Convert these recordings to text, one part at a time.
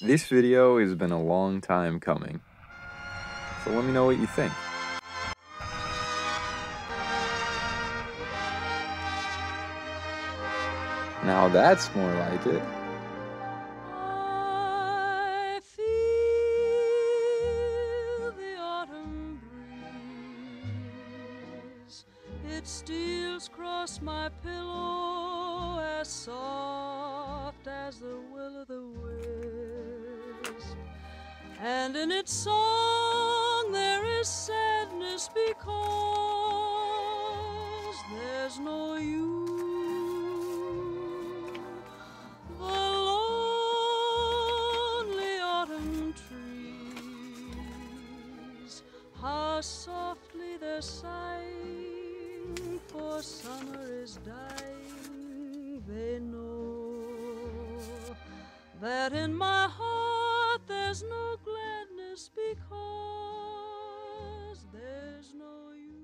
This video has been a long time coming, so let me know what you think. Now that's more like it. I feel the autumn breeze. It steals across my pillow as soft as the will o' the wisp. And in its song there is sadness because there's no you. The lonely autumn trees, how softly they're sighing, for summer is dying. They know that in my heart there's no gladness because there's no you.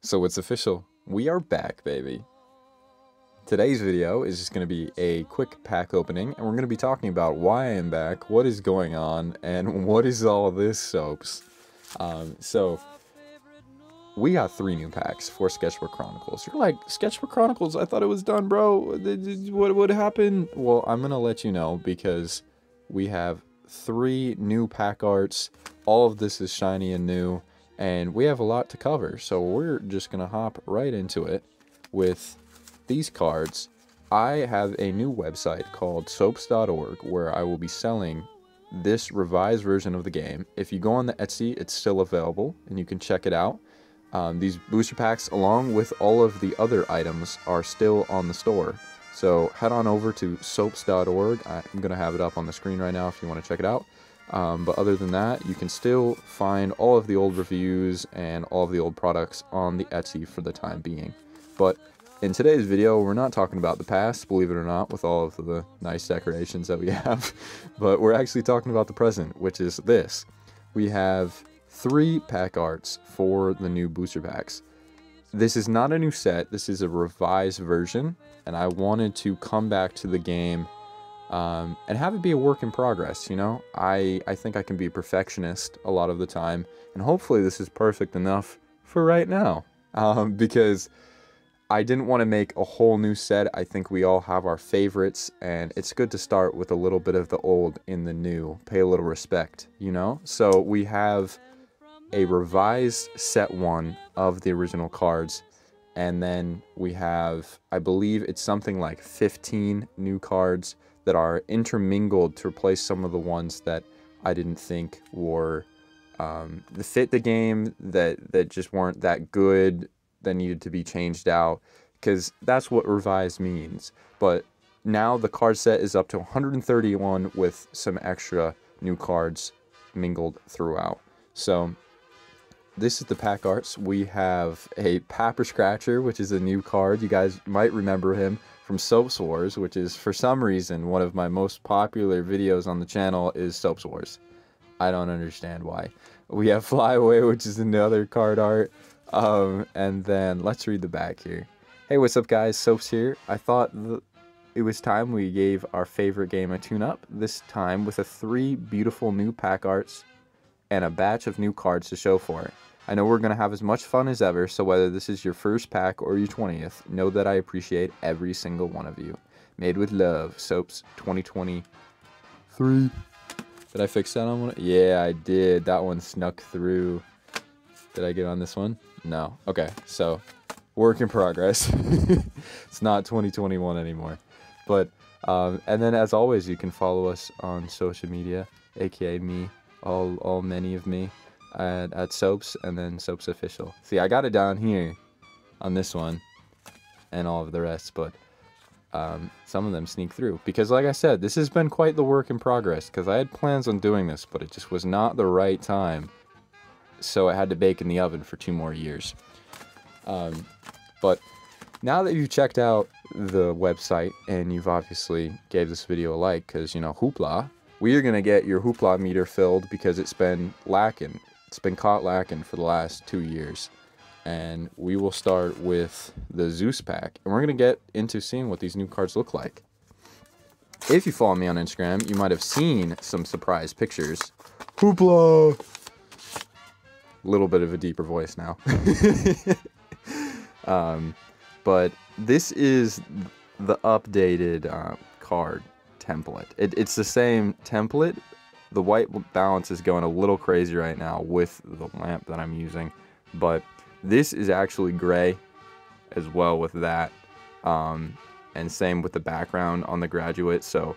So it's official. We are back, baby. Today's video is just going to be a quick pack opening, and we're going to be talking about why I am back, what is going on, and what is all this soaps. So we got 3 new packs for Sketchbook Chronicles. You're like, Sketchbook Chronicles, I thought it was done, bro. What happened? Well, I'm going to let you know because we have 3 new pack arts. All of this is shiny and new, and we have a lot to cover. So we're just going to hop right into it with these cards. I have a new website called Soapss.org where I will be selling this revised version of the game. If you go on the Etsy, it's still available and you can check it out. These booster packs, along with all of the other items, are still on the store. So head on over to Soapss.org. I'm going to have it up on the screen right now if you want to check it out. But other than that, you can still find all of the old reviews and all of the old products on the Etsy for the time being. But in today's video, we're not talking about the past, believe it or not, with all of the nice decorations that we have, but we're actually talking about the present, which is this. We have 3 pack arts for the new booster packs. This is not a new set, this is a revised version, and I wanted to come back to the game and have it be a work in progress, you know? I think I can be a perfectionist a lot of the time, and hopefully this is perfect enough for right now, because I didn't want to make a whole new set. I think we all have our favorites, and it's good to start with a little bit of the old in the new. Pay a little respect, you know? So we have a revised set 1 of the original cards, and then we have, I believe it's something like 15 new cards that are intermingled to replace some of the ones that I didn't think were that fit the game, that just weren't that good, that needed to be changed out, because that's what revised means. But now the card set is up to 131 with some extra new cards mingled throughout. So this is the pack arts. We have a Papper Scratcher, which is a new card. You guys might remember him from Soapss Wars, which is, for some reason, one of my most popular videos on the channel is Soapss Wars. I don't understand why. We have Flyaway, which is another card art. And then let's read the back here. Hey, what's up guys, Soapss here. I thought it was time we gave our favorite game a tune-up, this time with 3 beautiful new pack arts and a batch of new cards to show for it. I know we're going to have as much fun as ever, so whether this is your first pack or your 20th, know that I appreciate every single one of you. Made with love, Soapss 2023. Did I fix that on one? Yeah, I did. That one snuck through. Did I get on this one? No. Okay, so work in progress. It's not 2021 anymore. But and then as always, you can follow us on social media, aka me, all many of me, at Soapss, and then Soapss Official. See, I got it down here on this one and all of the rest, but some of them sneak through because, like I said, this has been quite the work in progress because I had plans on doing this, but it just was not the right time. So I had to bake in the oven for 2 more years. But now that you've checked out the website and you've obviously gave this video a like, because, you know, hoopla, we are going to get your hoopla meter filled because it's been lacking. It's been caught lacking for the last 2 years. And we will start with the Zeus pack. And we're going to get into seeing what these new cards look like. If you follow me on Instagram, you might have seen some surprise pictures. Hoopla! Little bit of a deeper voice now. But this is the updated card template. It's the same template. The white balance is going a little crazy right now with the lamp that I'm using, but this is actually gray as well with that, and same with the background on the graduate. So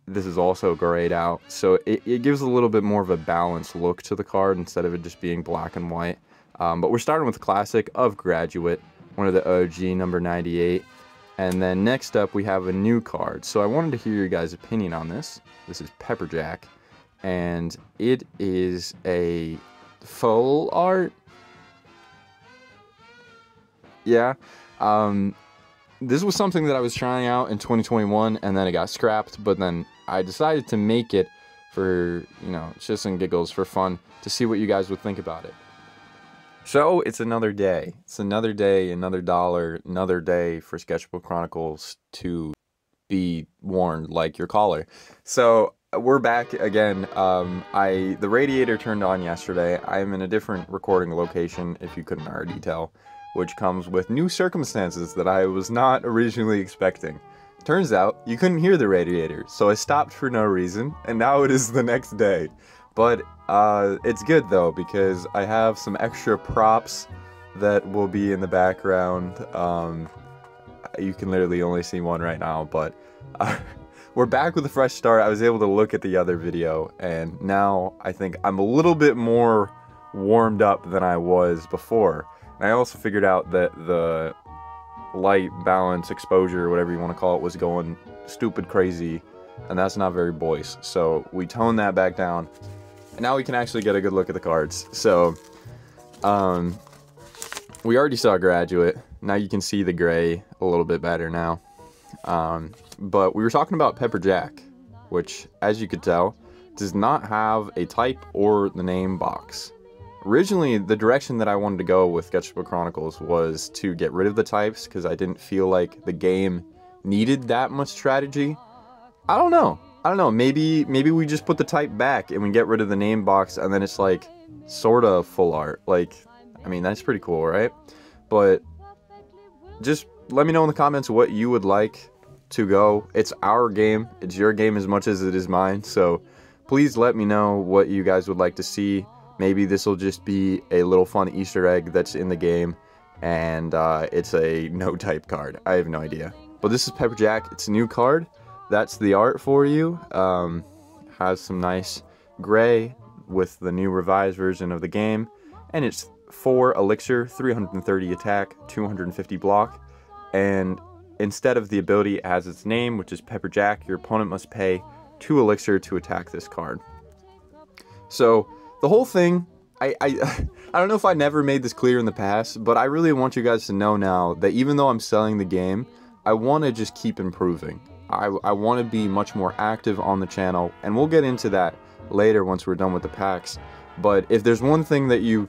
this is also grayed out, so it gives a little bit more of a balanced look to the card instead of it just being black and white. But we're starting with classic of graduate, one of the OG number 98. And then next up, we have a new card. So I wanted to hear your guys' opinion on this. This is Pepperjack, and it is a full art. Yeah. This was something that I was trying out in 2021, and then it got scrapped. But then I decided to make it for, you know, shits and giggles, for fun, to see what you guys would think about it. So it's another day. It's another day, another dollar, another day for Sketchbook Chronicles to be worn like your collar. So we're back again. The radiator turned on yesterday. I'm in a different recording location, if you couldn't already tell, which comes with new circumstances that I was not originally expecting. Turns out you couldn't hear the radiator, so I stopped for no reason, and now it is the next day. But it's good though, because I have some extra props that will be in the background. You can literally only see one right now, but we're back with a fresh start. I was able to look at the other video, and now I think I'm a little bit more warmed up than I was before. And I also figured out that the light balance exposure, whatever you want to call it, was going stupid crazy, and that's not very boys. So we toned that back down. And now we can actually get a good look at the cards. So, we already saw Graduate. Now you can see the gray a little bit better now. But we were talking about Pepperjack, which, as you could tell, does not have a type or the name box. Originally, the direction that I wanted to go with Sketchbook Chronicles was to get rid of the types, because I didn't feel like the game needed that much strategy. I don't know, maybe we just put the type back and we get rid of the name box, and then it's like sort of full art. Like, I mean, that's pretty cool, right? But just let me know in the comments what you would like to go. It's our game, it's your game as much as it is mine, so please let me know what you guys would like to see. Maybe this will just be a little fun Easter egg that's in the game, and it's a no type card. I have no idea. But this is Pepperjack. It's a new card. That's the art for you. Has some nice gray with the new revised version of the game, and it's 4 elixir, 330 attack, 250 block, and instead of the ability it has its name, which is Pepperjack, your opponent must pay 2 elixir to attack this card. So the whole thing, I don't know if I never made this clear in the past, but I really want you guys to know now that even though I'm selling the game, I want to just keep improving. I want to be much more active on the channel, and we'll get into that later once we're done with the packs. But if there's one thing that you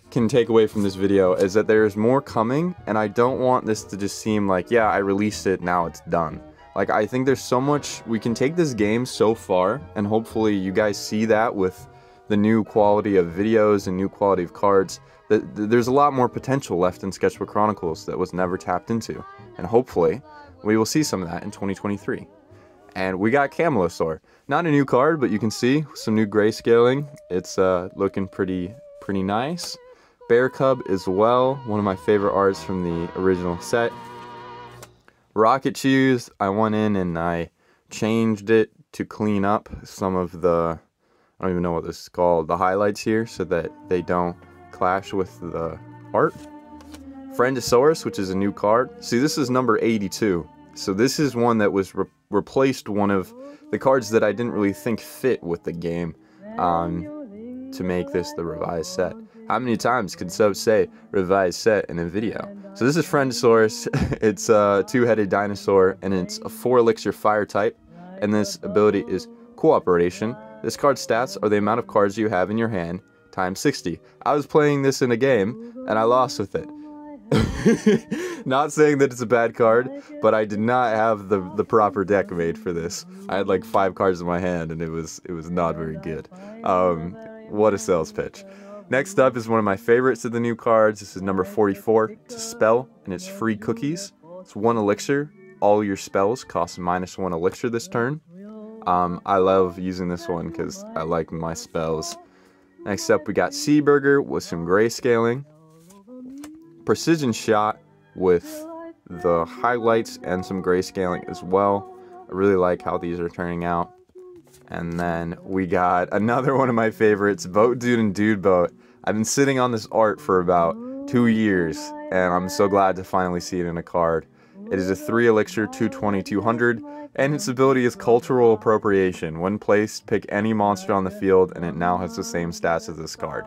can take away from this video, is that there's more coming, and I don't want this to just seem like, yeah, I released it, now it's done. Like, I think there's so much, we can take this game so far, and hopefully you guys see that with the new quality of videos and new quality of cards, that there's a lot more potential left in Sketchbook Chronicles that was never tapped into. And hopefully we will see some of that in 2023. And we got Camelosaur. Not a new card, but you can see some new grayscaling. It's looking pretty nice. Bear Cub as well, one of my favorite arts from the original set. Rocket Shoes, I went in and I changed it to clean up some of the, I don't even know what this is called, the highlights here, so that they don't clash with the art. Friendosaurus, which is a new card. See, this is number 82. So this is one that was replaced one of the cards that I didn't really think fit with the game, to make this the revised set. How many times can Soapss say revised set in a video? So this is Friendosaurus. It's a 2-headed dinosaur, and it's a 4 elixir fire type, and this ability is Cooperation. This card's stats are the amount of cards you have in your hand times 60. I was playing this in a game, and I lost with it. Not saying that it's a bad card, but I did not have the proper deck made for this. I had like 5 cards in my hand, and it was not very good. What a sales pitch. Next up is one of my favorites of the new cards. This is number 44. It's a spell, and it's free cookies. It's 1 elixir. All your spells cost -1 elixir this turn. I love using this one because I like my spells. Next up, we got Seaburger with some grayscaling. Precision Shot with the highlights and some grayscaling as well. I really like how these are turning out. And then we got another one of my favorites, Boat Dude and Dude Boat. I've been sitting on this art for about 2 years, and I'm so glad to finally see it in a card. It is a 3 elixir, 220, 200, and its ability is Cultural Appropriation. When placed, pick any monster on the field, and it now has the same stats as this card.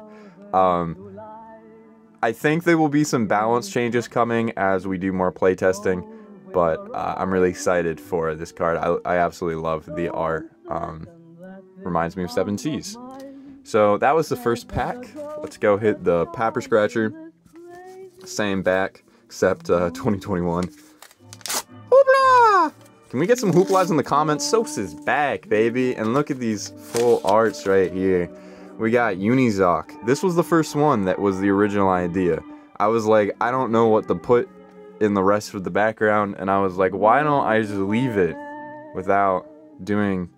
I think there will be some balance changes coming as we do more playtesting, but I'm really excited for this card. I absolutely love the art. Reminds me of 7 Seas. So that was the first pack. Let's go hit the Papper Scratcher. Same back, except 2021. Hoopla! Can we get some hooplas in the comments? Soapss is back, baby. And look at these full arts right here. We got Unizoc. This was the first one that was the original idea. I was like, I don't know what to put in the rest of the background. And I was like, why don't I just leave it without doing,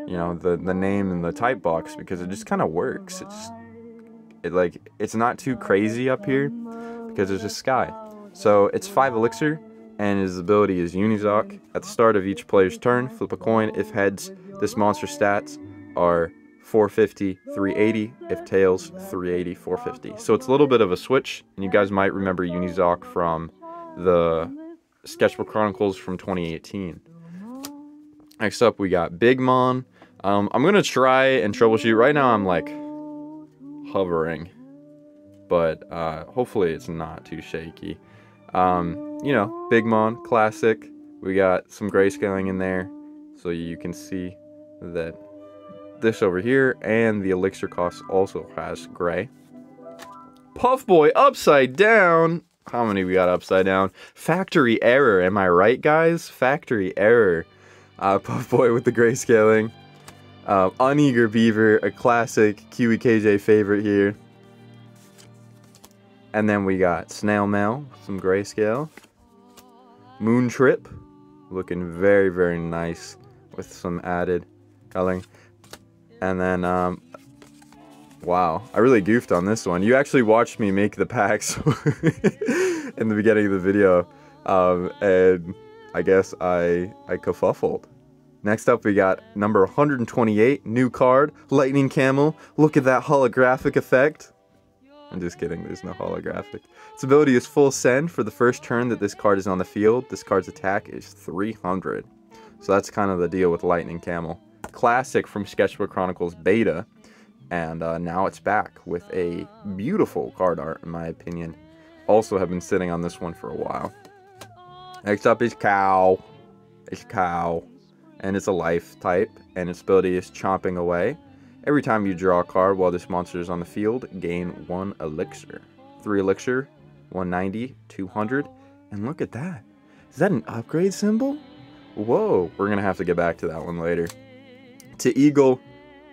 you know, the name and the type box, because it just kind of works. It's not too crazy up here because it's just sky. So it's 5 elixir, and his ability is Unizoc. At the start of each player's turn, flip a coin. If heads, this monster's stats are 450, 380. If tails, 380, 450. So it's a little bit of a switch, and you guys might remember Unizoc from the Sketchbook Chronicles from 2018. Next up, we got Big Mon. I'm going to try and troubleshoot. Right now, I'm like hovering, but hopefully it's not too shaky. You know, Big Mon, classic. We got some grayscaling in there, so you can see that this over here and the elixir cost also has gray. Puff Boy upside down. How many we got upside down? Factory error, am I right, guys? Factory error. Puff Boy with the grayscaling. Uneager Beaver, a classic QEKJ favorite here. And then we got Snail Mail, some grayscale. Moon Trip, looking very, very nice with some added coloring. And then, wow, I really goofed on this one. You actually watched me make the packs in the beginning of the video, and I guess I kerfuffled. Next up, we got number 128, new card, Lightning Camel. Look at that holographic effect. I'm just kidding, there's no holographic. Its ability is full send. For the first turn that this card is on the field, this card's attack is 300. So that's kind of the deal with Lightning Camel. Classic from Sketchbook Chronicles Beta, and now it's back with a beautiful card art, in my opinion. Also have been sitting on this one for a while. Next up is Cow. It's Cow. And it's a life type, and its ability is Chomping Away. Every time you draw a card while this monster is on the field, gain 1 elixir. 3 elixir, 190, 200, and look at that. Is that an upgrade symbol? Whoa, we're gonna have to get back to that one later. To Eagle,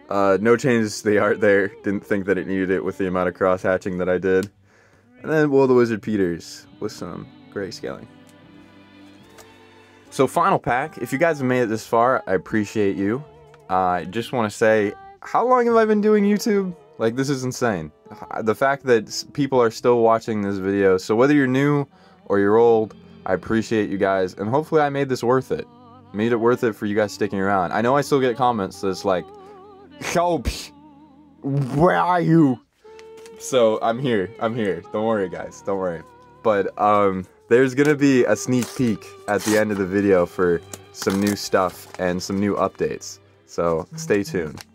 no changes to the art there. Didn't think that it needed it with the amount of cross-hatching that I did. And then Will the Wizard Peters with some grayscaling. So final pack, if you guys have made it this far, I appreciate you. I just want to say, how long have I been doing YouTube? Like, this is insane. The fact that people are still watching this video, so whether you're new or you're old, I appreciate you guys, and hopefully I made this worth it. Made it worth it for you guys sticking around. I know I still get comments that's like, Soapss, where are you? So, I'm here. Don't worry, guys. Don't worry. But, there's gonna be a sneak peek at the end of the video for some new stuff and some new updates. So, stay tuned.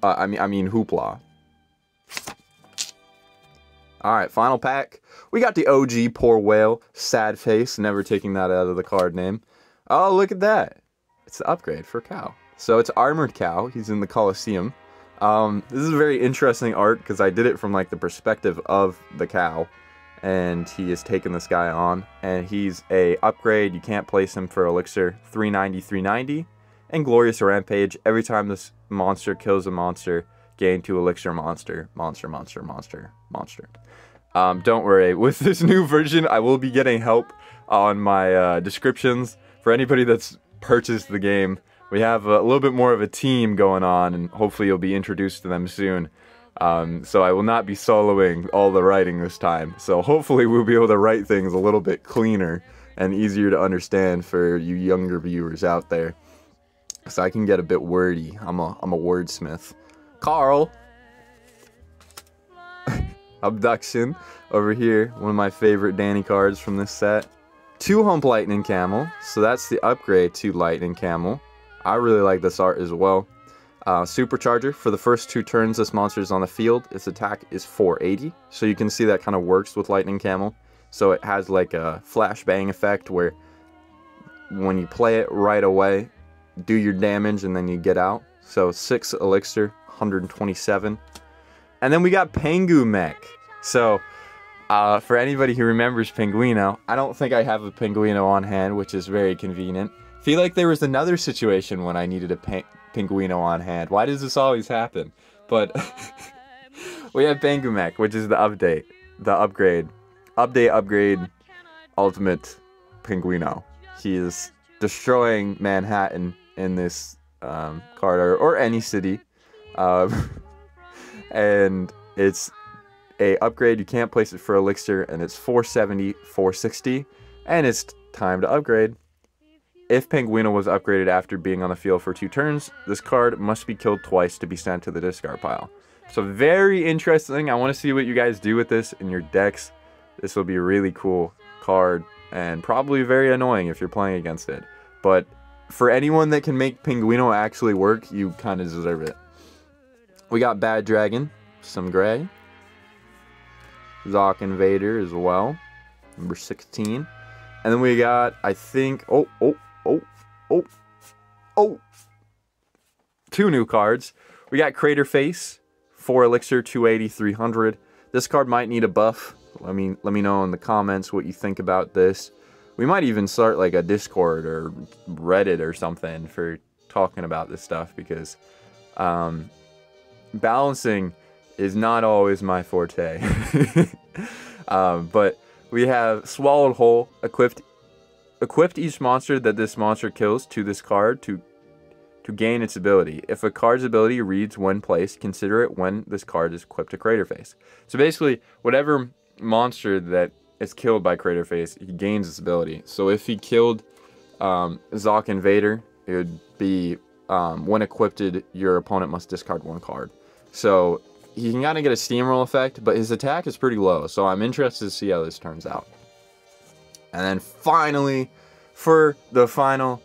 I mean hoopla. Alright, final pack. We got the OG Poor Whale, Sad Face, never taking that out of the card name. Oh, look at that. It's the upgrade for Cow. So it's Armored Cow, he's in the Coliseum. This is a very interesting art because I did it from like the perspective of the cow. and he has taken this guy on, and he's a upgrade. You can't place him for Elixir, 390, 390, and Glorious Rampage. Every time this monster kills a monster, gain 2 Elixir monster. Don't worry, with this new version, I will be getting help on my descriptions. For anybody that's purchased the game, we have a little bit more of a team going on, and hopefully you'll be introduced to them soon. So I will not be soloing all the writing this time. So hopefully we'll be able to write things a little bit cleaner and easier to understand for you younger viewers out there. So I can get a bit wordy. I'm a wordsmith. Carl! Abduction over here. One of my favorite Danny cards from this set. 2 Hump Lightning Camel. So that's the upgrade to Lightning Camel. I really like this art as well. Supercharger. For the first 2 turns this monster is on the field, its attack is 480. So you can see that kind of works with Lightning Camel. So it has like a flashbang effect where when you play it right away, do your damage and then you get out. So 6 Elixir, 127. And then we got Pengu Mech. So for anybody who remembers Pinguino, I don't think I have a Pinguino on hand, which is very convenient. Feel like there was another situation when I needed a Pinguino on hand. Why does this always happen? But we have Pengu Mech, which is the update, the upgrade, upgrade, ultimate Pinguino. He is destroying Manhattan in this card, or any city, and it's a upgrade. You can't place it for Elixir, and it's 470, 460, and it's time to upgrade. If Pinguino was upgraded after being on the field for 2 turns, this card must be killed twice to be sent to the discard pile. So very interesting. I want to see what you guys do with this in your decks. This will be a really cool card, and probably very annoying if you're playing against it. But for anyone that can make Pinguino actually work, you kind of deserve it. We got Bad Dragon, some gray. Zoc Invader as well, number 16. And then we got, I think, 2 new cards. We got Crater Face, 4 Elixir, 280, 300. This card might need a buff. Let me know in the comments what you think about this. We might even start like a Discord or Reddit or something for talking about this stuff, because balancing is not always my forte. But we have Swallowed Whole, equipped each monster that this monster kills to this card to gain its ability. If a card's ability reads when placed, consider it when this card is equipped to Crater Face. So basically, whatever monster that is killed by Crater Face, he gains its ability. So if he killed Zoc Invader, it would be when equipped, your opponent must discard 1 card. So he can kind of get a steamroll effect, but his attack is pretty low. So I'm interested to see how this turns out. And then finally, for the final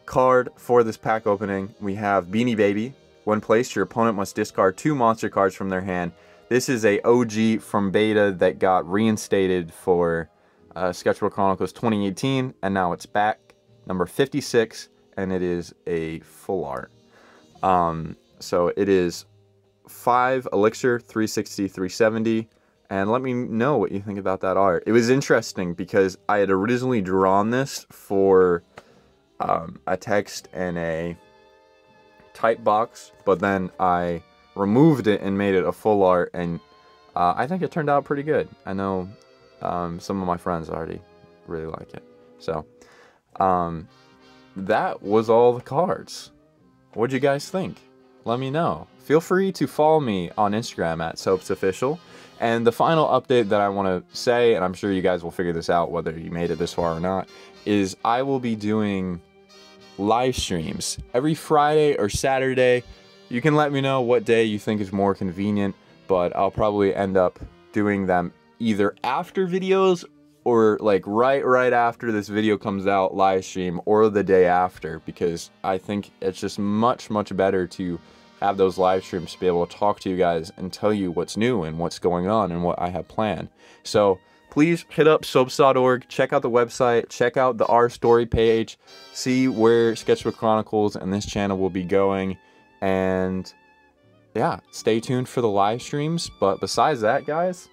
card for this pack opening, we have Beanie Baby. When placed, your opponent must discard 2 monster cards from their hand. This is a OG from beta that got reinstated for Sketchbook Chronicles 2018, and now it's back, number 56, and it is a full art. So it is 5 Elixir, 360, 370, and let me know what you think about that art. It was interesting because I had originally drawn this for a text and a type box, but then I removed it and made it a full art, and I think it turned out pretty good. I know some of my friends already really like it. So that was all the cards. What'd you guys think? Let me know. Feel free to follow me on Instagram at SoapsOfficial. And the final update that I want to say, and I'm sure you guys will figure this out whether you made it this far or not, is I will be doing live streams every Friday or Saturday. You can let me know what day you think is more convenient, but I'll probably end up doing them either after videos or like right after this video comes out, live stream, or the day after, because I think it's just much better to have those live streams to be able to talk to you guys and tell you what's new and what's going on and what I have planned. So please hit up soapss.org, check out the website, check out the Our Story page, see where Sketchbook Chronicles and this channel will be going, and yeah, stay tuned for the live streams. But besides that, guys,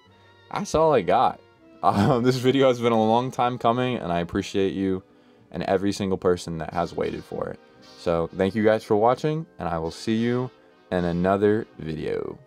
that's all I got. This video has been a long time coming, and I appreciate you and every single person that has waited for it. So thank you guys for watching, and I will see you in another video.